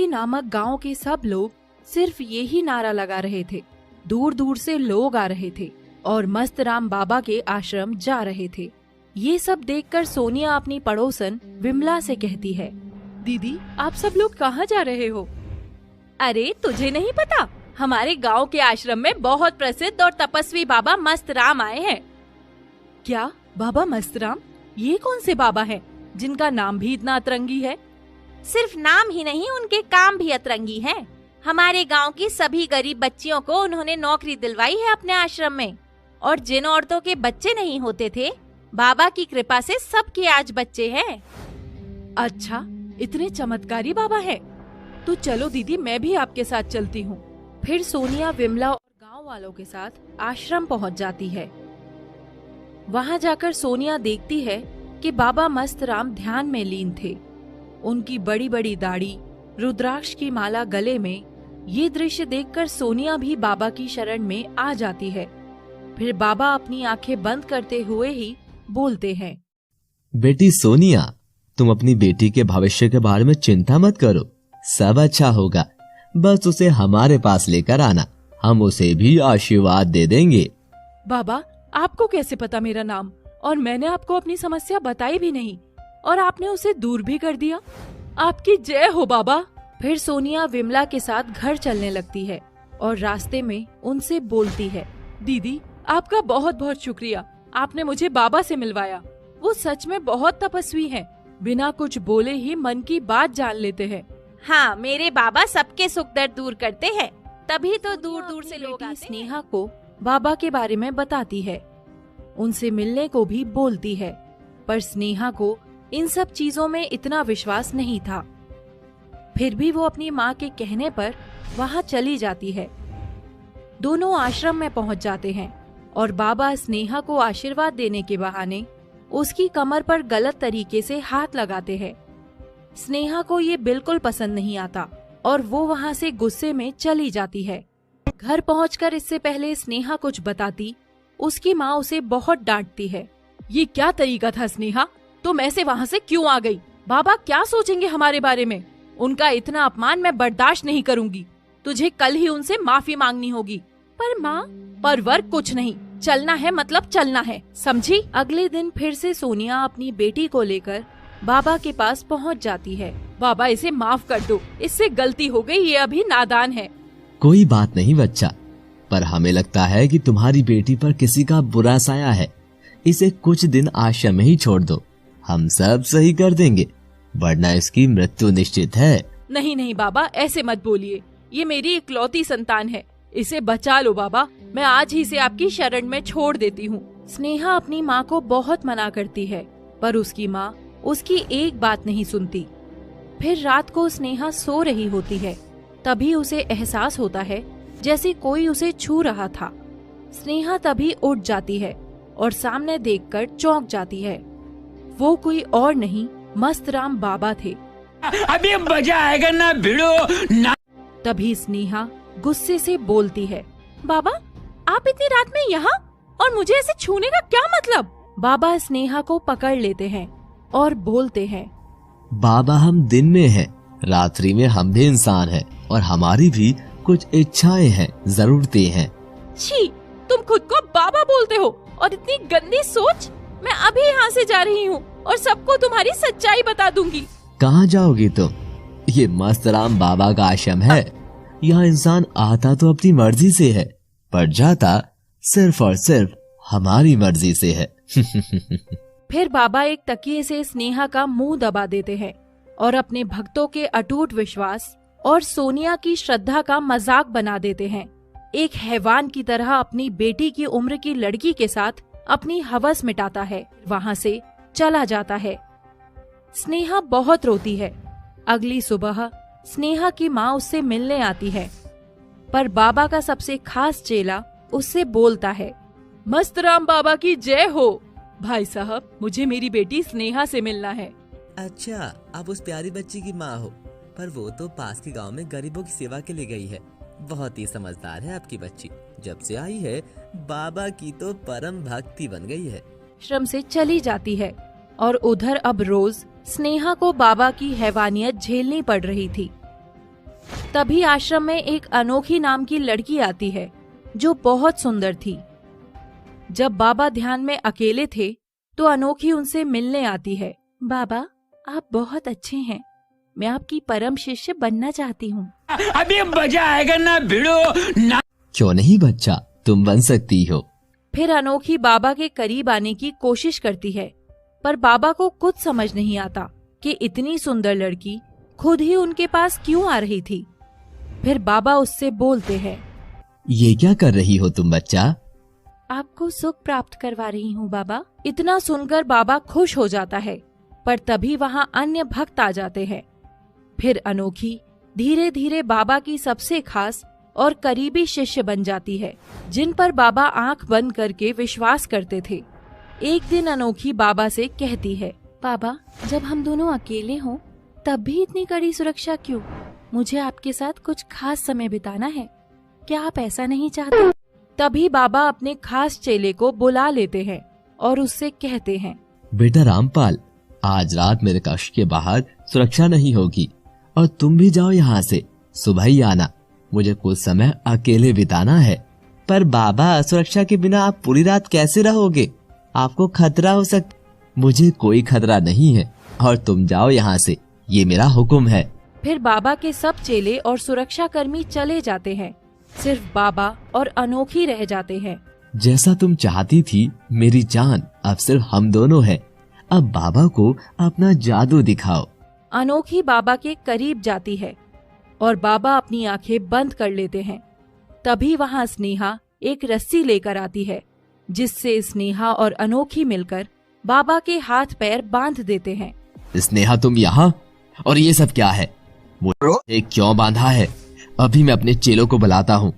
नामक गांव के सब लोग सिर्फ यही नारा लगा रहे थे। दूर दूर से लोग आ रहे थे और मस्त राम बाबा के आश्रम जा रहे थे। ये सब देखकर सोनिया अपनी पड़ोसन विमला से कहती है, दीदी आप सब लोग कहाँ जा रहे हो? अरे तुझे नहीं पता, हमारे गांव के आश्रम में बहुत प्रसिद्ध और तपस्वी बाबा मस्त राम आए हैं। क्या बाबा मस्त राम? ये कौन से बाबा हैं जिनका नाम भी इतना अतरंगी है? सिर्फ नाम ही नहीं, उनके काम भी अतरंगी हैं। हमारे गांव की सभी गरीब बच्चियों को उन्होंने नौकरी दिलवाई है अपने आश्रम में, और जिन औरतों के बच्चे नहीं होते थे, बाबा की कृपा से सबके आज बच्चे हैं। अच्छा, इतने चमत्कारी बाबा हैं। तो चलो दीदी, मैं भी आपके साथ चलती हूँ। फिर सोनिया विमला और गांव वालों के साथ आश्रम पहुँच जाती है। वहाँ जाकर सोनिया देखती है कि बाबा मस्त राम ध्यान में लीन थे। उनकी बड़ी बड़ी दाढ़ी, रुद्राक्ष की माला गले में। ये दृश्य देखकर सोनिया भी बाबा की शरण में आ जाती है। फिर बाबा अपनी आंखें बंद करते हुए ही बोलते हैं, बेटी सोनिया, तुम अपनी बेटी के भविष्य के बारे में चिंता मत करो, सब अच्छा होगा। बस उसे हमारे पास लेकर आना, हम उसे भी आशीर्वाद दे देंगे। बाबा, आपको कैसे पता मेरा नाम? और मैंने आपको अपनी समस्या बताई भी नहीं, और आपने उसे दूर भी कर दिया। आपकी जय हो बाबा। फिर सोनिया विमला के साथ घर चलने लगती है और रास्ते में उनसे बोलती है, दीदी आपका बहुत बहुत शुक्रिया, आपने मुझे बाबा से मिलवाया। वो सच में बहुत तपस्वी हैं, बिना कुछ बोले ही मन की बात जान लेते हैं। हाँ, मेरे बाबा सबके सुख दर्द दूर करते हैं, तभी तो दूर दूर से लोग आते हैं। स्नेहा को बाबा के बारे में बताती है, उनसे मिलने को भी बोलती है, पर स्नेहा को इन सब चीजों में इतना विश्वास नहीं था। फिर भी वो अपनी माँ के कहने पर वहाँ चली जाती है। दोनों आश्रम में पहुँच जाते हैं और बाबा स्नेहा को आशीर्वाद देने के बहाने उसकी कमर पर गलत तरीके से हाथ लगाते हैं। स्नेहा को ये बिल्कुल पसंद नहीं आता और वो वहाँ से गुस्से में चली जाती है। घर पहुंचकर इससे पहले स्नेहा कुछ बताती, उसकी माँ उसे बहुत डांटती है। ये क्या तरीका था स्नेहा, तुम ऐसे वहाँ से क्यों आ गई? बाबा क्या सोचेंगे हमारे बारे में? उनका इतना अपमान मैं बर्दाश्त नहीं करूँगी। तुझे कल ही उनसे माफी मांगनी होगी। पर माँ, पर वर्क कुछ नहीं, चलना है मतलब चलना है, समझी? अगले दिन फिर से सोनिया अपनी बेटी को लेकर बाबा के पास पहुँच जाती है। बाबा इसे माफ कर दो, इससे गलती हो गई, ये अभी नादान है। कोई बात नहीं बच्चा, पर हमें लगता है कि तुम्हारी बेटी पर किसी का बुरा साया है। इसे कुछ दिन आश्रम में ही छोड़ दो, हम सब सही कर देंगे, वरना इसकी मृत्यु निश्चित है। नहीं नहीं बाबा, ऐसे मत बोलिए, ये मेरी इकलौती संतान है, इसे बचा लो बाबा, मैं आज ही से आपकी शरण में छोड़ देती हूँ। स्नेहा अपनी माँ को बहुत मना करती है, पर उसकी माँ उसकी एक बात नहीं सुनती। फिर रात को स्नेहा सो रही होती है, तभी उसे एहसास होता है जैसे कोई उसे छू रहा था। स्नेहा तभी उठ जाती है और सामने देखकर चौंक जाती है। वो कोई और नहीं, मस्त राम बाबा थे। अभी मजा आएगा ना भिड़ो ना। तभी स्नेहा गुस्से से बोलती है, बाबा आप इतनी रात में यहाँ, और मुझे ऐसे छूने का क्या मतलब? बाबा स्नेहा को पकड़ लेते हैं और बोलते हैं, बाबा हम दिन में हैं, रात्रि में हम भी इंसान हैं और हमारी भी कुछ इच्छाएं हैं, जरूरतें हैं। छी, तुम खुद को बाबा बोलते हो और इतनी गंदी सोच। मैं अभी यहाँ से जा रही हूँ और सबको तुम्हारी सच्चाई बता दूंगी। कहाँ जाओगी तुम? ये मस्त राम बाबा का आश्रम है, यहाँ इंसान आता तो अपनी मर्जी से है, पर जाता सिर्फ और सिर्फ हमारी मर्जी से है। फिर बाबा एक तकिए से स्नेहा का मुंह दबा देते हैं और अपने भक्तों के अटूट विश्वास और सोनिया की श्रद्धा का मजाक बना देते हैं। एक हैवान की तरह अपनी बेटी की उम्र की लड़की के साथ अपनी हवस मिटाता है, वहाँ से चला जाता है। स्नेहा बहुत रोती है। अगली सुबह स्नेहा की माँ उससे मिलने आती है, पर बाबा का सबसे खास चेला उससे बोलता है, मस्त राम बाबा की जय हो। भाई साहब, मुझे मेरी बेटी स्नेहा से मिलना है। अच्छा, आप उस प्यारी बच्ची की माँ हो, पर वो तो पास के गांव में गरीबों की सेवा के लिए गई है। बहुत ही समझदार है आपकी बच्ची, जब से आई है बाबा की तो परम भक्ति बन गई है। श्रम से चली जाती है और उधर अब रोज स्नेहा को बाबा की हैवानियत झेलनी पड़ रही थी। तभी आश्रम में एक अनोखी नाम की लड़की आती है जो बहुत सुंदर थी। जब बाबा ध्यान में अकेले थे तो अनोखी उनसे मिलने आती है। बाबा, आप बहुत अच्छे हैं, मैं आपकी परम शिष्य बनना चाहती हूँ। अभी मजा आएगा ना भिड़ो ना। क्यों नहीं बच्चा, तुम बन सकती हो। फिर अनोखी बाबा के करीब आने की कोशिश करती है, पर बाबा को कुछ समझ नहीं आता कि इतनी सुंदर लड़की खुद ही उनके पास क्यों आ रही थी। फिर बाबा उससे बोलते हैं, ये क्या कर रही हो तुम बच्चा? आपको सुख प्राप्त करवा रही हूँ बाबा। इतना सुनकर बाबा खुश हो जाता है, पर तभी वहाँ अन्य भक्त आ जाते हैं। फिर अनोखी धीरे धीरे बाबा की सबसे खास और करीबी शिष्य बन जाती है, जिन पर बाबा आंख बंद करके विश्वास करते थे। एक दिन अनोखी बाबा से कहती है, बाबा, जब हम दोनों अकेले हों तब भी इतनी कड़ी सुरक्षा क्यों? मुझे आपके साथ कुछ खास समय बिताना है, क्या आप ऐसा नहीं चाहते? तभी बाबा अपने खास चेले को बुला लेते हैं और उससे कहते हैं, बेटा रामपाल, आज रात मेरे कक्ष के बाहर सुरक्षा नहीं होगी और तुम भी जाओ यहाँ से, सुबह ही आना। मुझे कुछ समय अकेले बिताना है। पर बाबा, सुरक्षा के बिना आप पूरी रात कैसे रहोगे? आपको खतरा हो सकता। मुझे कोई खतरा नहीं है और तुम जाओ यहाँ से, ये मेरा हुक्म है। फिर बाबा के सब चेले और सुरक्षा कर्मी चले जाते हैं, सिर्फ बाबा और अनोखी रह जाते हैं। जैसा तुम चाहती थी मेरी जान, अब सिर्फ हम दोनों हैं। अब बाबा को अपना जादू दिखाओ। अनोखी बाबा के करीब जाती है और बाबा अपनी आंखें बंद कर लेते हैं। तभी वहाँ स्नेहा एक रस्सी लेकर आती है, जिससे स्नेहा और अनोखी मिलकर बाबा के हाथ पैर बांध देते हैं। स्नेहा, तुम यहाँ? और ये सब क्या है? मुझे क्यों बांधा है? अभी मैं अपने चेलों को बुलाता हूँ।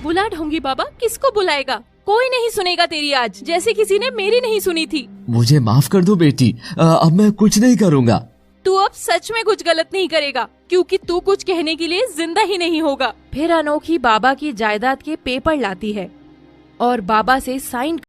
बुला ढूंगी बाबा, किसको बुलाएगा? कोई नहीं सुनेगा तेरी आज, जैसे किसी ने मेरी नहीं सुनी थी। मुझे माफ कर दो बेटी, अब मैं कुछ नहीं करूँगा। तू अब सच में कुछ गलत नहीं करेगा, क्योंकि तू कुछ कहने के लिए जिंदा ही नहीं होगा। फिर अनोखी बाबा की जायदाद के पेपर लाती है और बाबा से साइन